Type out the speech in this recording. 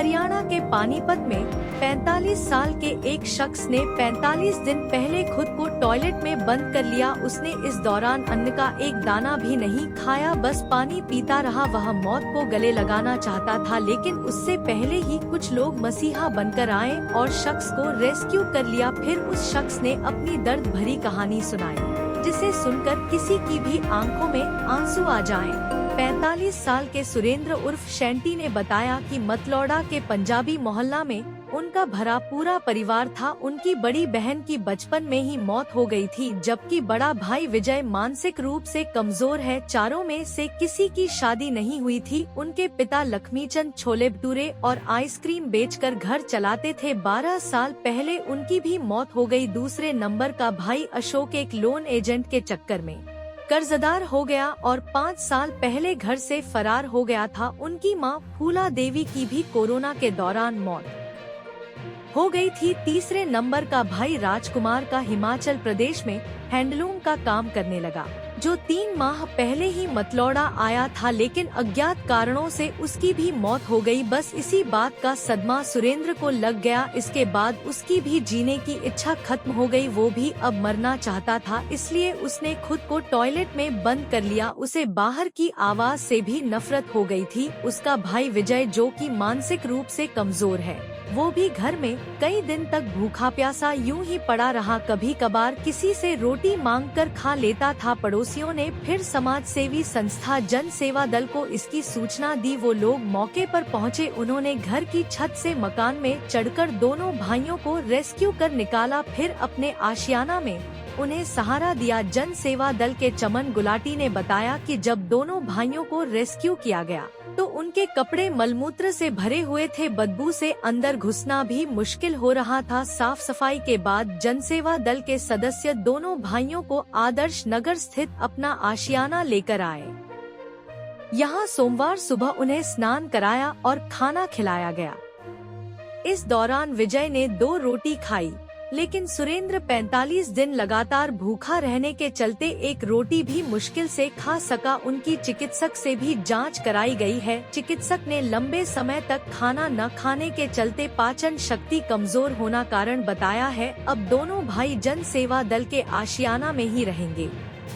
हरियाणा के पानीपत में 45 साल के एक शख्स ने 45 दिन पहले खुद को टॉयलेट में बंद कर लिया। उसने इस दौरान अन्न का एक दाना भी नहीं खाया, बस पानी पीता रहा। वह मौत को गले लगाना चाहता था, लेकिन उससे पहले ही कुछ लोग मसीहा बनकर आए और शख्स को रेस्क्यू कर लिया। फिर उस शख्स ने अपनी दर्द भरी कहानी सुनाई, जिसे सुनकर किसी की भी आंखों में आंसू आ जाएं। 45 साल के सुरेंद्र उर्फ शैंटी ने बताया कि मतलौड़ा के पंजाबी मोहल्ला में उनका भरा पूरा परिवार था। उनकी बड़ी बहन की बचपन में ही मौत हो गई थी, जबकि बड़ा भाई विजय मानसिक रूप से कमजोर है। चारों में से किसी की शादी नहीं हुई थी। उनके पिता लक्ष्मीचंद छोले भटूरे और आइसक्रीम बेचकर घर चलाते थे। 12 साल पहले उनकी भी मौत हो गई। दूसरे नंबर का भाई अशोक एक लोन एजेंट के चक्कर में कर्जदार हो गया और 5 साल पहले घर से फरार हो गया था। उनकी मां फूला देवी की भी कोरोना के दौरान मौत हो गई थी। तीसरे नंबर का भाई राजकुमार का हिमाचल प्रदेश में हैंडलूम का काम करने लगा, जो 3 माह पहले ही मतलौड़ा आया था, लेकिन अज्ञात कारणों से उसकी भी मौत हो गई। बस इसी बात का सदमा सुरेंद्र को लग गया। इसके बाद उसकी भी जीने की इच्छा खत्म हो गई। वो भी अब मरना चाहता था, इसलिए उसने खुद को टॉयलेट में बंद कर लिया। उसे बाहर की आवाज से भी नफरत हो गई थी। उसका भाई विजय, जो कि मानसिक रूप से कमजोर है, वो भी घर में कई दिन तक भूखा प्यासा यूं ही पड़ा रहा। कभी कभार किसी से रोटी मांगकर खा लेता था। पड़ोसियों ने फिर समाज सेवी संस्था जन सेवा दल को इसकी सूचना दी। वो लोग मौके पर पहुंचे। उन्होंने घर की छत से मकान में चढ़कर दोनों भाइयों को रेस्क्यू कर निकाला। फिर अपने आशियाना में उन्हें सहारा दिया। जन सेवा दल के चमन गुलाटी ने बताया कि जब दोनों भाइयों को रेस्क्यू किया गया तो उनके कपड़े मलमूत्र से भरे हुए थे। बदबू से अंदर घुसना भी मुश्किल हो रहा था। साफ सफाई के बाद जनसेवा दल के सदस्य दोनों भाइयों को आदर्श नगर स्थित अपना आशियाना लेकर आए। यहाँ सोमवार सुबह उन्हें स्नान कराया और खाना खिलाया गया। इस दौरान विजय ने 2 रोटी खाई, लेकिन सुरेंद्र 45 दिन लगातार भूखा रहने के चलते एक रोटी भी मुश्किल से खा सका। उनकी चिकित्सक से भी जांच कराई गई है। चिकित्सक ने लंबे समय तक खाना न खाने के चलते पाचन शक्ति कमजोर होना कारण बताया है। अब दोनों भाई जन सेवा दल के आशियाना में ही रहेंगे।